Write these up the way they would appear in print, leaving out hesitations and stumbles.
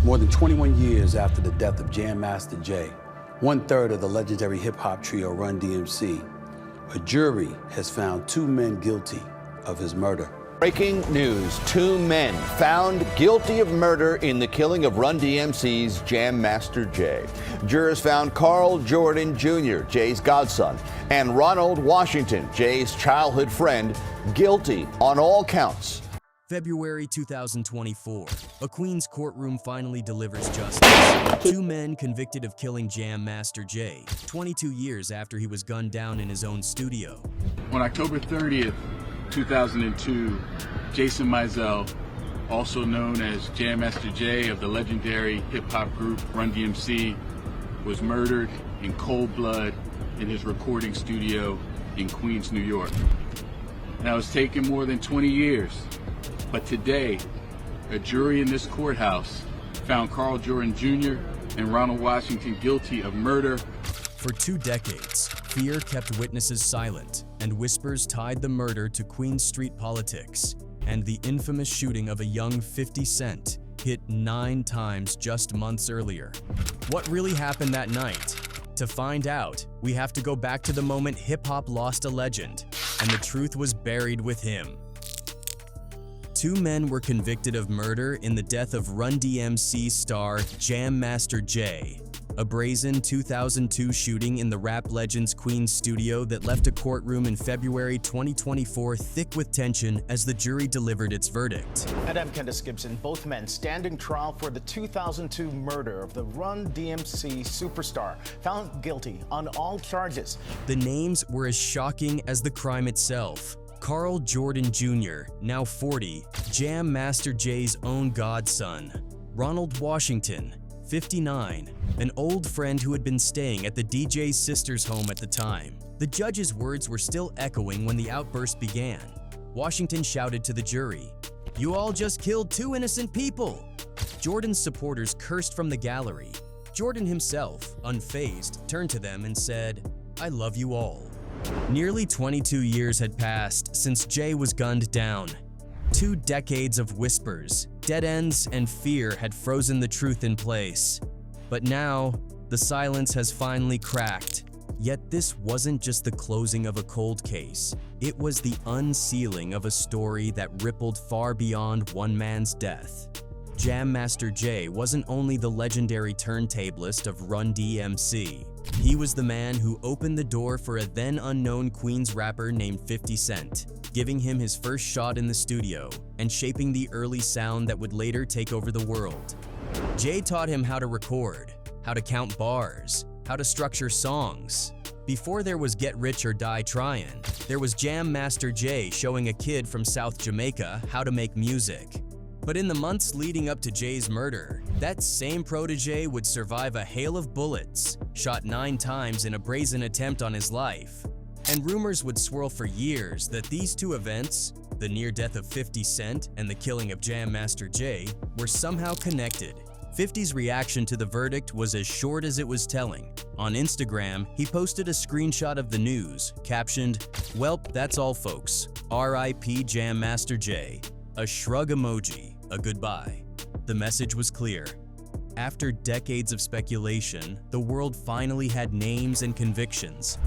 More than 21 years after the death of Jam Master Jay, one-third of the legendary hip-hop trio Run-DMC, a jury has found 2 men guilty of his murder. Breaking news, 2 men found guilty of murder in the killing of Run-DMC's Jam Master Jay. Jurors found Karl Jordan Jr., Jay's godson, and Ronald Washington, Jay's childhood friend, guilty on all counts. February 2024, a Queens courtroom finally delivers justice. 2 men convicted of killing Jam Master Jay, 22 years after he was gunned down in his own studio. On October 30th, 2002, Jason Mizell, also known as Jam Master Jay of the legendary hip-hop group Run-DMC, was murdered in cold blood in his recording studio in Queens, New York. Now, it's taken more than 20 years. But today, a jury in this courthouse found Karl Jordan Jr. and Ronald Washington guilty of murder. For 2 decades, fear kept witnesses silent, and whispers tied the murder to Queen Street politics, and the infamous shooting of a young 50 Cent hit 9 times just months earlier. What really happened that night? To find out, we have to go back to the moment hip-hop lost a legend, and the truth was buried with him. 2 men were convicted of murder in the death of Run-DMC star Jam Master Jay, a brazen 2002 shooting in the rap legend's Queens studio that left a courtroom in February 2024 thick with tension as the jury delivered its verdict. And I'm Candace Gibson. Both men standing trial for the 2002 murder of the Run-DMC superstar, found guilty on all charges. The names were as shocking as the crime itself. Karl Jordan Jr., now 40, Jam Master Jay's own godson. Ronald Washington, 59, an old friend who had been staying at the DJ's sister's home at the time. The judge's words were still echoing when the outburst began. Washington shouted to the jury, "You all just killed 2 innocent people!" Jordan's supporters cursed from the gallery. Jordan himself, unfazed, turned to them and said, "I love you all." Nearly 22 years had passed since Jay was gunned down. 2 decades of whispers, dead ends, and fear had frozen the truth in place. But now, the silence has finally cracked. Yet this wasn't just the closing of a cold case. It was the unsealing of a story that rippled far beyond one man's death. Jam Master Jay wasn't only the legendary turntablist of Run-DMC. He was the man who opened the door for a then unknown Queens rapper named 50 Cent, giving him his first shot in the studio and shaping the early sound that would later take over the world. Jay taught him how to record, how to count bars, how to structure songs. Before there was Get Rich or Die Tryin', there was Jam Master Jay showing a kid from South Jamaica how to make music. But in the months leading up to Jay's murder, that same protege would survive a hail of bullets, shot 9 times in a brazen attempt on his life. And rumors would swirl for years that these 2 events, the near death of 50 Cent and the killing of Jam Master Jay, were somehow connected. 50's reaction to the verdict was as short as it was telling. On Instagram, he posted a screenshot of the news, captioned, "Welp, that's all folks. R.I.P. Jam Master Jay." A shrug emoji, a goodbye. The message was clear. After decades of speculation, the world finally had names and convictions.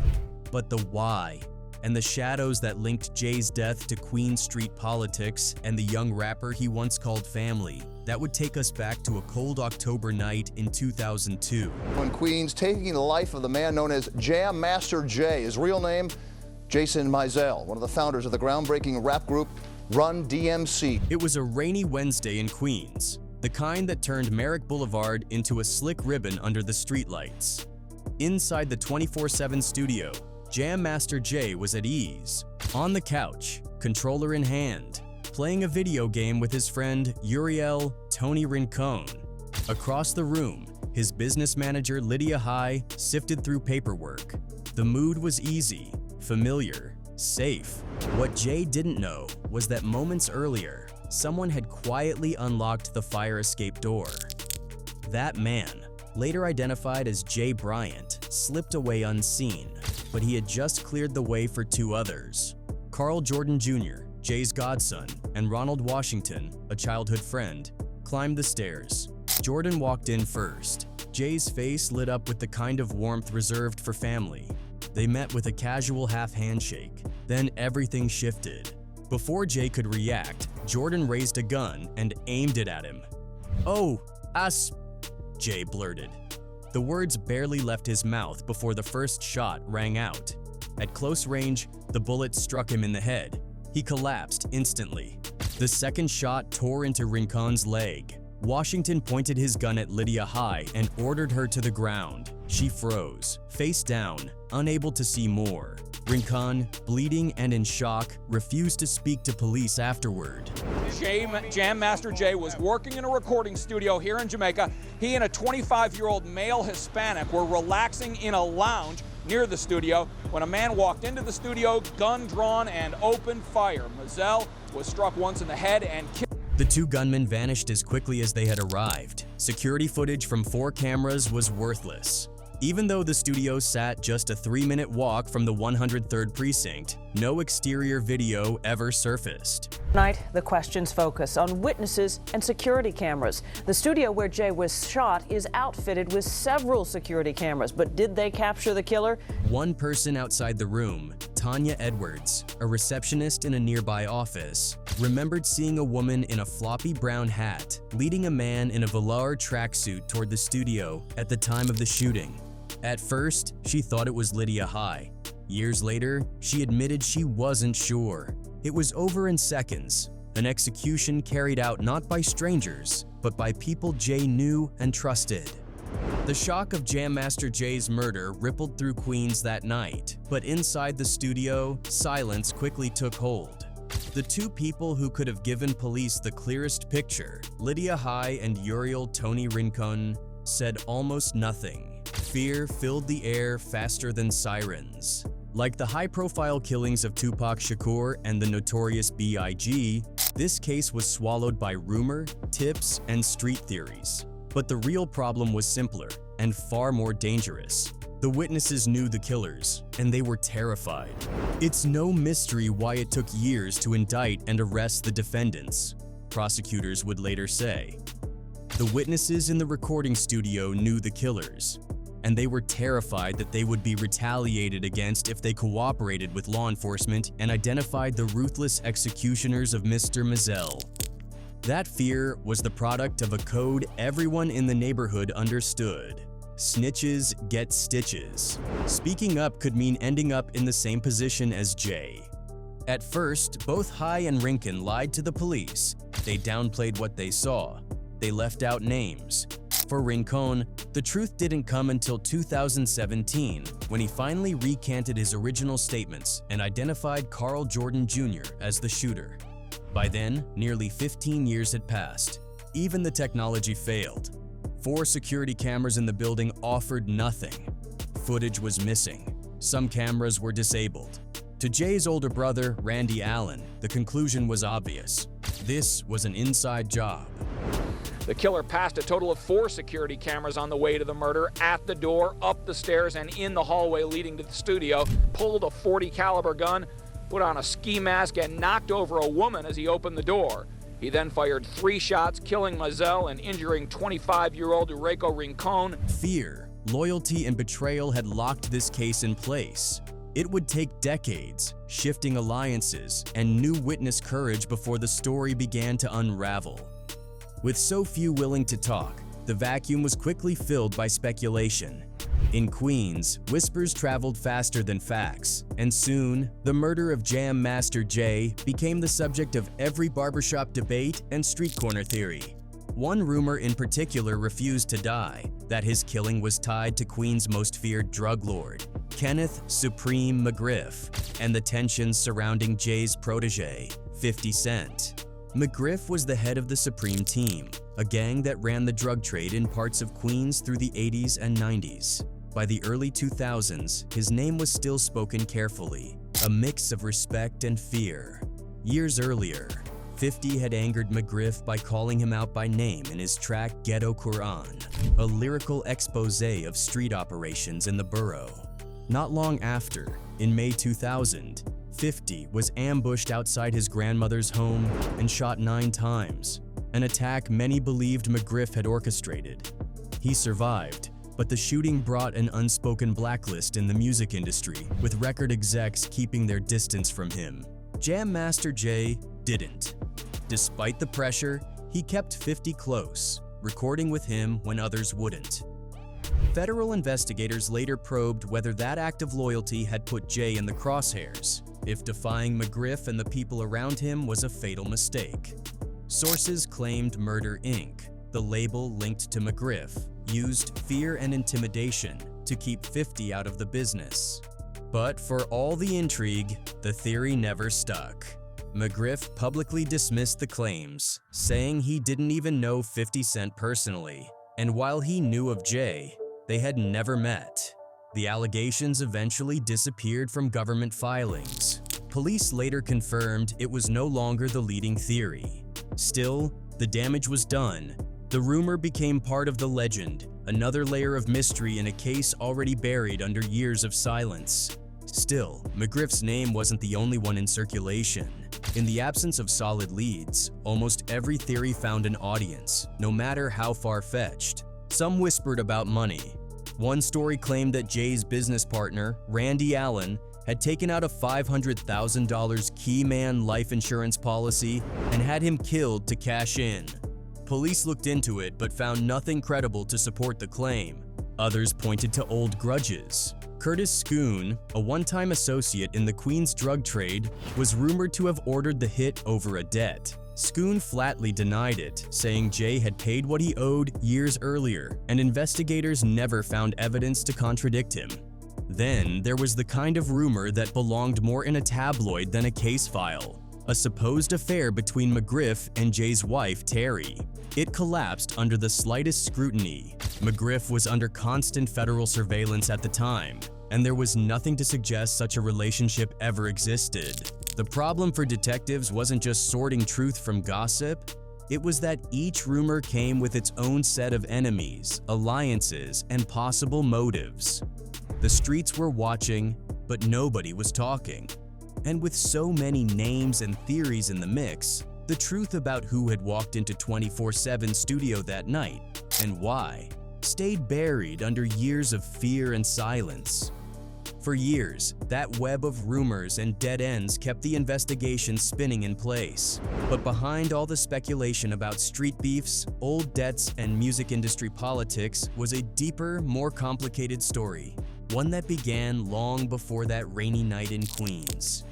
But the why, and the shadows that linked Jay's death to Queen Street politics and the young rapper he once called family, that would take us back to a cold October night in 2002. In Queens, taking the life of the man known as Jam Master Jay, his real name, Jason Mizell, one of the founders of the groundbreaking rap group Run-DMC. It was a rainy Wednesday in Queens, the kind that turned Merrick Boulevard into a slick ribbon under the streetlights. Inside the 24/7 studio, Jam Master Jay was at ease, on the couch, controller in hand, playing a video game with his friend Uriel Tony Rincon. Across the room, his business manager Lydia High sifted through paperwork. The mood was easy, familiar, safe. What Jay didn't know was that moments earlier, someone had quietly unlocked the fire escape door. That man, later identified as Jay Bryant, slipped away unseen, but he had just cleared the way for 2 others. Karl Jordan Jr., Jay's godson, and Ronald Washington, a childhood friend, climbed the stairs. Jordan walked in first. Jay's face lit up with the kind of warmth reserved for family. They met with a casual half-handshake. Then everything shifted. Before Jay could react, Jordan raised a gun and aimed it at him. "Oh, us," Jay blurted. The words barely left his mouth before the first shot rang out. At close range, the bullet struck him in the head. He collapsed instantly. The second shot tore into Rincon's leg. Washington pointed his gun at Lydia High and ordered her to the ground. She froze, face down, unable to see more. Rincon, bleeding and in shock, refused to speak to police afterward. Jam Master Jay was working in a recording studio here in Jamaica. He and a 25-year-old male Hispanic were relaxing in a lounge near the studio when a man walked into the studio, gun drawn, and opened fire. Mizell was struck once in the head and killed. The two gunmen vanished as quickly as they had arrived. Security footage from 4 cameras was worthless. Even though the studio sat just a 3-minute walk from the 103rd precinct, no exterior video ever surfaced. Tonight, the questions focus on witnesses and security cameras. The studio where Jay was shot is outfitted with several security cameras, but did they capture the killer? One person outside the room, Tanya Edwards, a receptionist in a nearby office, remembered seeing a woman in a floppy brown hat leading a man in a velour tracksuit toward the studio at the time of the shooting. At first, she thought it was Lydia High. Years later, she admitted she wasn't sure. It was over in seconds, an execution carried out not by strangers, but by people Jay knew and trusted. The shock of Jam Master Jay's murder rippled through Queens that night, but inside the studio, silence quickly took hold. The two people who could have given police the clearest picture, Lydia High and Uriel Tony Rincon, said almost nothing. Fear filled the air faster than sirens. Like the high-profile killings of Tupac Shakur and the notorious B.I.G., this case was swallowed by rumor, tips, and street theories. But the real problem was simpler and far more dangerous. The witnesses knew the killers, and they were terrified. It's no mystery why it took years to indict and arrest the defendants, prosecutors would later say. The witnesses in the recording studio knew the killers, and they were terrified that they would be retaliated against if they cooperated with law enforcement and identified the ruthless executioners of Mr. Mizell. That fear was the product of a code everyone in the neighborhood understood. Snitches get stitches. Speaking up could mean ending up in the same position as Jay. At first, both High and Rincon lied to the police. They downplayed what they saw. They left out names. For Rincon, the truth didn't come until 2017, when he finally recanted his original statements and identified Karl Jordan Jr. as the shooter. By then, nearly 15 years had passed. Even the technology failed. 4 security cameras in the building offered nothing. Footage was missing. Some cameras were disabled. To Jay's older brother, Randy Allen, the conclusion was obvious. This was an inside job. The killer passed a total of 4 security cameras on the way to the murder, at the door, up the stairs, and in the hallway leading to the studio, pulled a .40 caliber gun, put on a ski mask, and knocked over a woman as he opened the door. He then fired 3 shots, killing Mizell and injuring 25-year-old Uriel Rincon. Fear, loyalty, and betrayal had locked this case in place. It would take decades, shifting alliances, and new witness courage before the story began to unravel. With so few willing to talk, the vacuum was quickly filled by speculation. In Queens, whispers traveled faster than facts, and soon, the murder of Jam Master Jay became the subject of every barbershop debate and street corner theory. One rumor in particular refused to die, that his killing was tied to Queens' most feared drug lord, Kenneth Supreme McGriff, and the tensions surrounding Jay's protege, 50 Cent. McGriff was the head of the Supreme Team, a gang that ran the drug trade in parts of Queens through the 80s and 90s. By the early 2000s, his name was still spoken carefully, a mix of respect and fear. Years earlier, 50 had angered McGriff by calling him out by name in his track Ghetto Quran, a lyrical expose of street operations in the borough. Not long after, in May 2000, 50 was ambushed outside his grandmother's home and shot 9 times. an attack many believed McGriff had orchestrated. He survived, but the shooting brought an unspoken blacklist in the music industry, with record execs keeping their distance from him. Jam Master Jay didn't. Despite the pressure, he kept 50 close, recording with him when others wouldn't. Federal investigators later probed whether that act of loyalty had put Jay in the crosshairs, if defying McGriff and the people around him was a fatal mistake. Sources claimed Murder Inc., the label linked to McGriff, used fear and intimidation to keep 50 out of the business. But for all the intrigue, the theory never stuck. McGriff publicly dismissed the claims, saying he didn't even know 50 Cent personally, and while he knew of Jay, they had never met. The allegations eventually disappeared from government filings. Police later confirmed it was no longer the leading theory. Still, the damage was done. The rumor became part of the legend, another layer of mystery in a case already buried under years of silence. Still, McGriff's name wasn't the only one in circulation. In the absence of solid leads, almost every theory found an audience, no matter how far-fetched. Some whispered about money. One story claimed that Jay's business partner, Randy Allen, had taken out a $500,000 Keyman life insurance policy and had him killed to cash in. Police looked into it but found nothing credible to support the claim. Others pointed to old grudges. Curtis Schoon, a one-time associate in the Queens drug trade, was rumored to have ordered the hit over a debt. Schoon flatly denied it, saying Jay had paid what he owed years earlier, and investigators never found evidence to contradict him. Then there was the kind of rumor that belonged more in a tabloid than a case file, a supposed affair between McGriff and Jay's wife, Terry. It collapsed under the slightest scrutiny. McGriff was under constant federal surveillance at the time, and there was nothing to suggest such a relationship ever existed. The problem for detectives wasn't just sorting truth from gossip, it was that each rumor came with its own set of enemies, alliances, and possible motives. The streets were watching, but nobody was talking. And with so many names and theories in the mix, the truth about who had walked into 24/7 studio that night, and why, stayed buried under years of fear and silence. For years, that web of rumors and dead ends kept the investigation spinning in place. But behind all the speculation about street beefs, old debts, and music industry politics was a deeper, more complicated story, one that began long before that rainy night in Queens.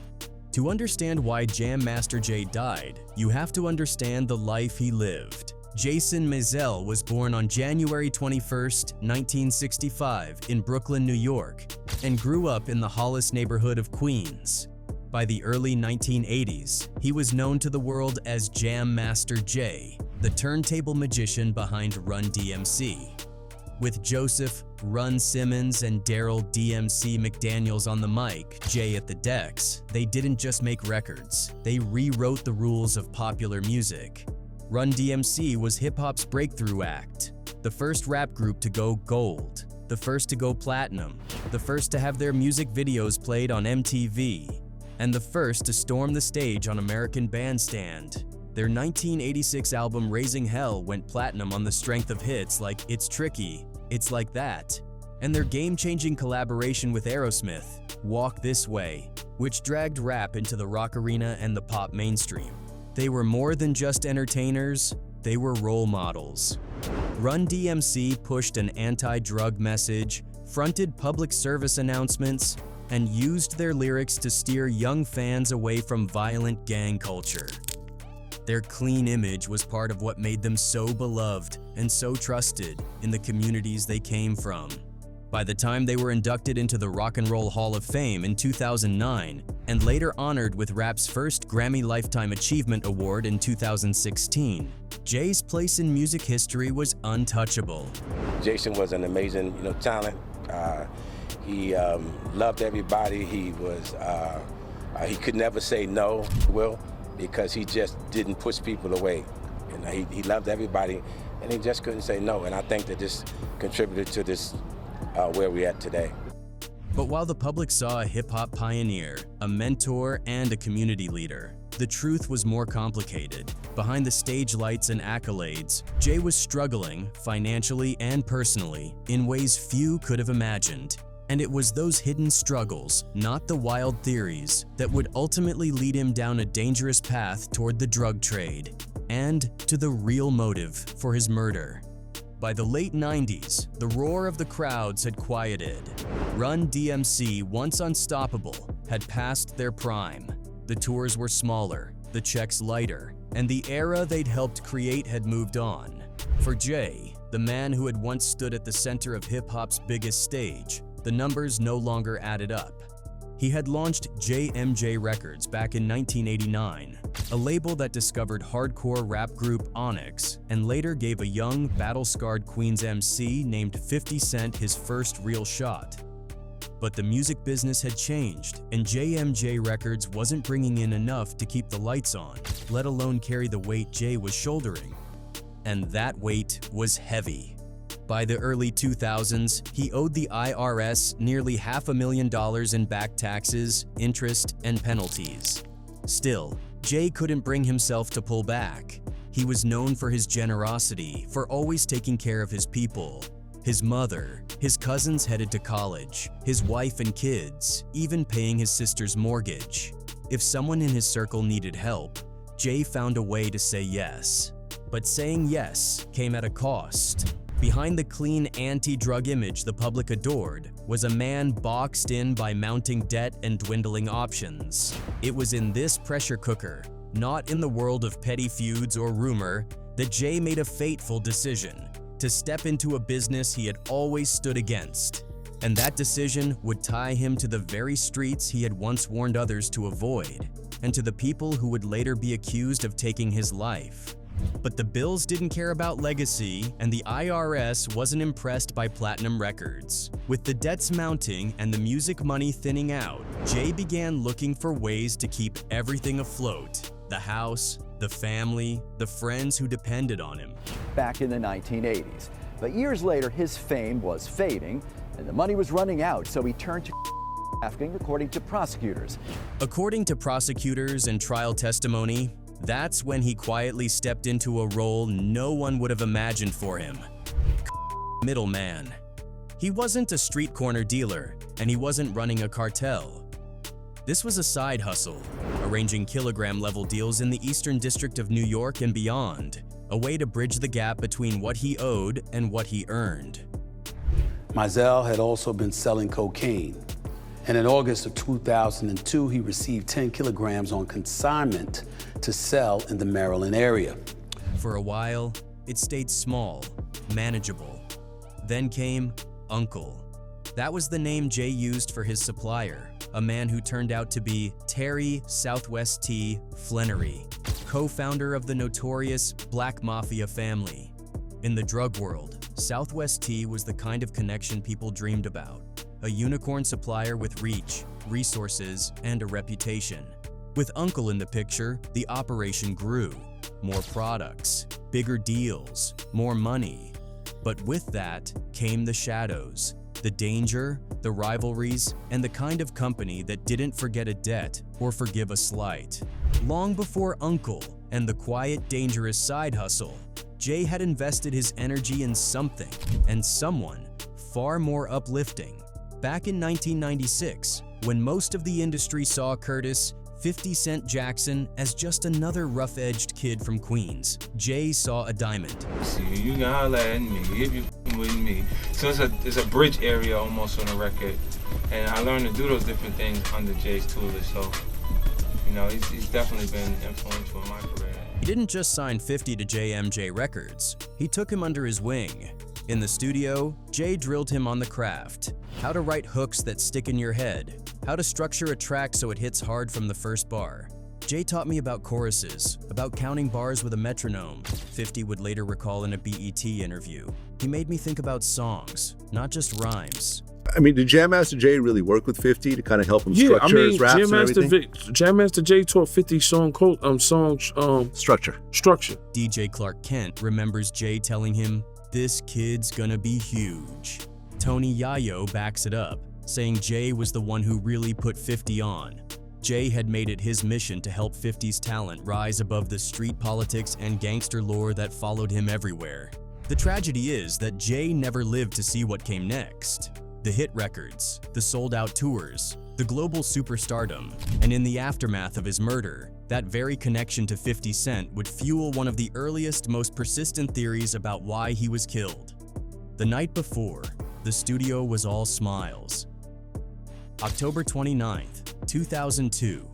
To understand why Jam Master Jay died, you have to understand the life he lived. Jason Mizell was born on January 21, 1965 in Brooklyn, New York, and grew up in the Hollis neighborhood of Queens. By the early 1980s, he was known to the world as Jam Master Jay, the turntable magician behind Run-DMC. With Joseph Run Simmons and Daryl DMC McDaniels on the mic, Jay at the decks, they didn't just make records, they rewrote the rules of popular music. Run-DMC was hip-hop's breakthrough act, the first rap group to go gold, the first to go platinum, the first to have their music videos played on MTV, and the first to storm the stage on American Bandstand. Their 1986 album Raising Hell went platinum on the strength of hits like It's Tricky, It's Like That, and their game-changing collaboration with Aerosmith, Walk This Way, which dragged rap into the rock arena and the pop mainstream. They were more than just entertainers, they were role models. Run-DMC pushed an anti-drug message, fronted public service announcements, and used their lyrics to steer young fans away from violent gang culture. Their clean image was part of what made them so beloved and so trusted in the communities they came from. By the time they were inducted into the Rock and Roll Hall of Fame in 2009, and later honored with rap's first Grammy Lifetime Achievement Award in 2016, Jay's place in music history was untouchable. Jason was an amazing, talent. He loved everybody. He could never say no, because he just didn't push people away. He loved everybody, and he just couldn't say no. And I think that this contributed to this where we're at today. But while the public saw a hip-hop pioneer, a mentor, and a community leader, The truth was more complicated. Behind the stage lights and accolades, Jay was struggling, financially and personally, in ways few could have imagined. And it was those hidden struggles, not the wild theories, that would ultimately lead him down a dangerous path toward the drug trade, and to the real motive for his murder. By the late 90s, the roar of the crowds had quieted. Run-DMC, once unstoppable, had passed their prime. The tours were smaller, the checks lighter, and the era they'd helped create had moved on. For Jay, the man who had once stood at the center of hip-hop's biggest stage, the numbers no longer added up. He had launched JMJ Records back in 1989, a label that discovered hardcore rap group Onyx and later gave a young, battle-scarred Queens MC named 50 Cent his first real shot. But the music business had changed, and JMJ Records wasn't bringing in enough to keep the lights on, let alone carry the weight Jay was shouldering. And that weight was heavy. By the early 2000s, he owed the IRS nearly $500,000 in back taxes, interest, and penalties. Still, Jay couldn't bring himself to pull back. He was known for his generosity, for always taking care of his people. His mother, his cousins headed to college, his wife and kids, even paying his sister's mortgage. If someone in his circle needed help, Jay found a way to say yes. But saying yes came at a cost. Behind the clean anti-drug image the public adored was a man boxed in by mounting debt and dwindling options. It was in this pressure cooker, not in the world of petty feuds or rumor, that Jay made a fateful decision to step into a business he had always stood against. And that decision would tie him to the very streets he had once warned others to avoid, and to the people who would later be accused of taking his life. But the Bills didn't care about legacy, and the IRS wasn't impressed by platinum records. With the debts mounting and the music money thinning out, Jay began looking for ways to keep everything afloat. The house, the family, the friends who depended on him. Back in the 1980s. But years later, his fame was fading, and the money was running out, so he turned to trafficking, according to prosecutors. According to prosecutors and trial testimony, that's when he quietly stepped into a role no one would have imagined for him. Middleman. He wasn't a street corner dealer, and he wasn't running a cartel. This was a side hustle, arranging kilogram-level deals in the Eastern District of New York and beyond, a way to bridge the gap between what he owed and what he earned. Mizell had also been selling cocaine, and in August of 2002, he received 10 kilograms on consignment to sell in the Maryland area. For a while, it stayed small, manageable. Then came Uncle. That was the name Jay used for his supplier, a man who turned out to be Terry Southwest T. Flannery, co-founder of the notorious Black Mafia family. In the drug world, Southwest T was the kind of connection people dreamed about, a unicorn supplier with reach, resources, and a reputation. With Uncle in the picture, the operation grew. More products, bigger deals, more money. But with that came the shadows, the danger, the rivalries, and the kind of company that didn't forget a debt or forgive a slight. Long before Uncle and the quiet, dangerous side hustle, Jay had invested his energy in something and someone far more uplifting. Back in 1996, when most of the industry saw Curtis 50 Cent Jackson as just another rough-edged kid from Queens, Jay saw a diamond. See, you can holler at me if you with me. So it's a bridge area almost on the record, and I learned to do those different things under Jay's tutelage. So, you know, he's definitely been influential in my career. He didn't just sign 50 to JMJ Records. He took him under his wing. In the studio, Jay drilled him on the craft. How to write hooks that stick in your head. How to structure a track so it hits hard from the first bar. Jay taught me about choruses, about counting bars with a metronome, 50 would later recall in a BET interview. He made me think about songs, not just rhymes. I mean, did Jam Master Jay really work with 50 to kind of help him structure his raps and everything? Jam Master Jay taught 50 structure. DJ Clark Kent remembers Jay telling him, "This kid's gonna be huge." Tony Yayo backs it up, saying Jay was the one who really put 50 on. Jay had made it his mission to help 50's talent rise above the street politics and gangster lore that followed him everywhere. The tragedy is that Jay never lived to see what came next. The hit records, the sold-out tours, the global superstardom, and in the aftermath of his murder, that very connection to 50 Cent would fuel one of the earliest, most persistent theories about why he was killed. The night before, the studio was all smiles. October 29th, 2002.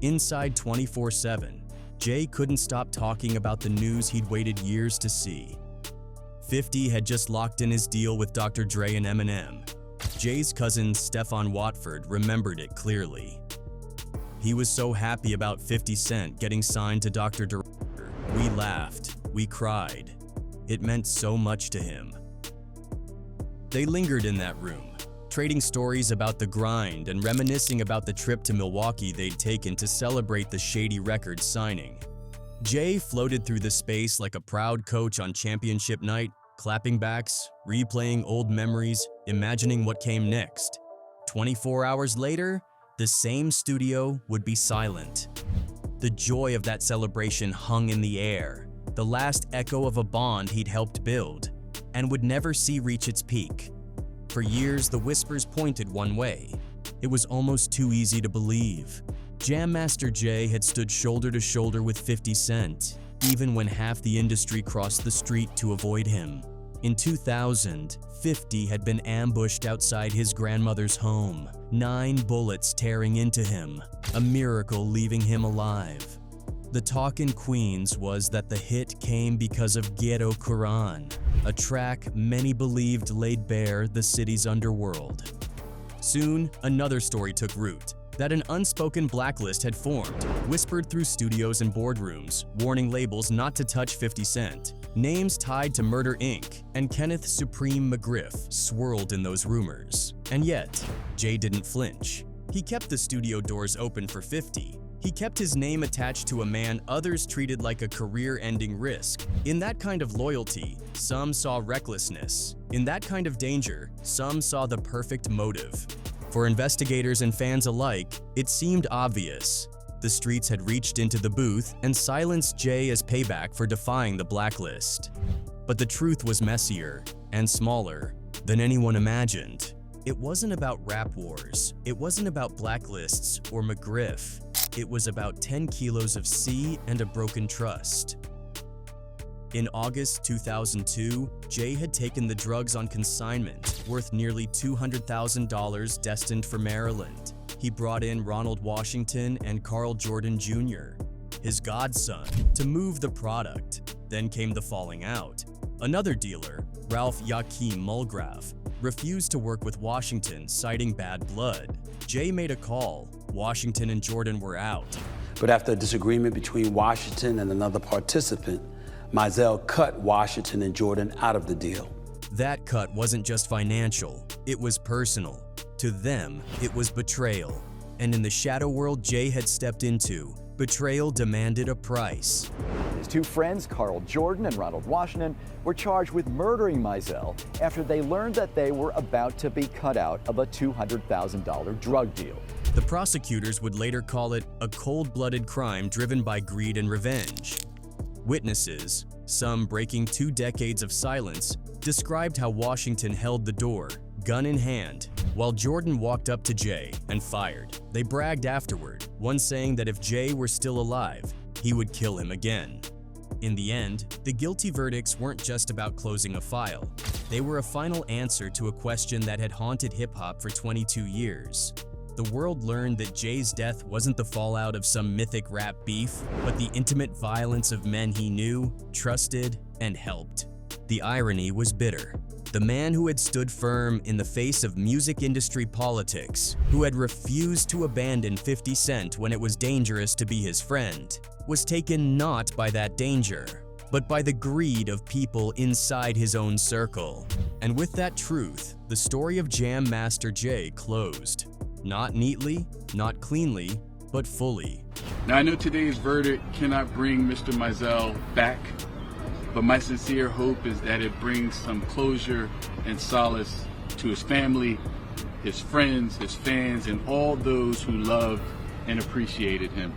Inside 24/7, Jay couldn't stop talking about the news he'd waited years to see. 50 had just locked in his deal with Dr. Dre and Eminem. Jay's cousin, Stephon Watford, remembered it clearly. He was so happy about 50 Cent getting signed to Dr. Dre. We laughed, we cried. It meant so much to him. They lingered in that room, trading stories about the grind and reminiscing about the trip to Milwaukee they'd taken to celebrate the Shady Records signing. Jay floated through the space like a proud coach on championship night, clapping backs, replaying old memories, imagining what came next. 24 hours later, the same studio would be silent. The joy of that celebration hung in the air, the last echo of a bond he'd helped build, and would never see reach its peak. For years, the whispers pointed one way. It was almost too easy to believe. Jam Master Jay had stood shoulder to shoulder with 50 Cent, even when half the industry crossed the street to avoid him. In 2000, 50 had been ambushed outside his grandmother's home, 9 bullets tearing into him, a miracle leaving him alive. The talk in Queens was that the hit came because of Ghetto Quran, a track many believed laid bare the city's underworld. Soon, another story took root, that an unspoken blacklist had formed, whispered through studios and boardrooms, warning labels not to touch 50 Cent. Names tied to Murder Inc. and Kenneth Supreme McGriff swirled in those rumors. And yet, Jay didn't flinch. He kept the studio doors open for 50. He kept his name attached to a man others treated like a career-ending risk. In that kind of loyalty, some saw recklessness. In that kind of danger, some saw the perfect motive. For investigators and fans alike, it seemed obvious. The streets had reached into the booth and silenced Jay as payback for defying the blacklist. But the truth was messier and smaller than anyone imagined. It wasn't about rap wars. It wasn't about blacklists or McGriff. It was about 10 kilos of C and a broken trust. In August 2002, Jay had taken the drugs on consignment, worth nearly $200,000 destined for Maryland. He brought in Ronald Washington and Karl Jordan Jr., his godson, to move the product. Then came the falling out. Another dealer, Ralph Joachim Mulgraf, refused to work with Washington, citing bad blood. Jay made a call. Washington and Jordan were out. But after a disagreement between Washington and another participant, Mizell cut Washington and Jordan out of the deal. That cut wasn't just financial, it was personal. To them, it was betrayal. And in the shadow world Jay had stepped into, betrayal demanded a price. His two friends, Karl Jordan and Ronald Washington, were charged with murdering Mizell after they learned that they were about to be cut out of a $200,000 drug deal. The prosecutors would later call it a cold-blooded crime driven by greed and revenge. Witnesses, some breaking 2 decades of silence, described how Washington held the door, gun in hand, while Jordan walked up to Jay and fired. They bragged afterward, one saying that if Jay were still alive, he would kill him again. In the end, the guilty verdicts weren't just about closing a file. They were a final answer to a question that had haunted hip-hop for 22 years. The world learned that Jay's death wasn't the fallout of some mythic rap beef, but the intimate violence of men he knew, trusted, and helped. The irony was bitter. The man who had stood firm in the face of music industry politics, who had refused to abandon 50 Cent when it was dangerous to be his friend, was taken not by that danger, but by the greed of people inside his own circle. And with that truth, the story of Jam Master Jay closed. Not neatly, not cleanly, but fully. Now I know today's verdict cannot bring Mr. Mizell back, but my sincere hope is that it brings some closure and solace to his family, his friends, his fans, and all those who loved and appreciated him.